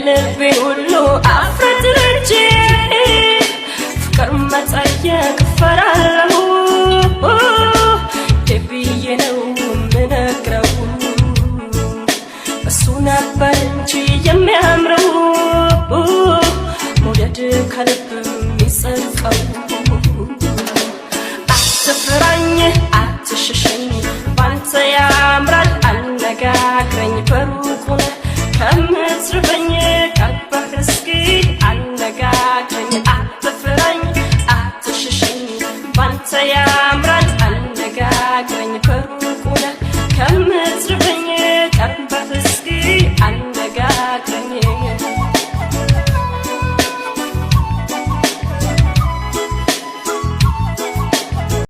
የልቤ ሁሉ አፍረት ረጭ ፍቅር መጠየቅ ፈራለሁ ደብዬ ነው ምነግረው እሱ ነበር እንጂ የሚያምረው መውደድ ከልብ የሚጸድቀው አትፍራኝ አትሽሸኝ ባንተ ያምራል አነጋግረኝ በሩቁ ከምትርበኝ ቀርበህ እስኪ አነጋግረኝ አትፍራኝ አትሽሸኝ ባንተ ያምራል አነጋግረኝ በሩቁ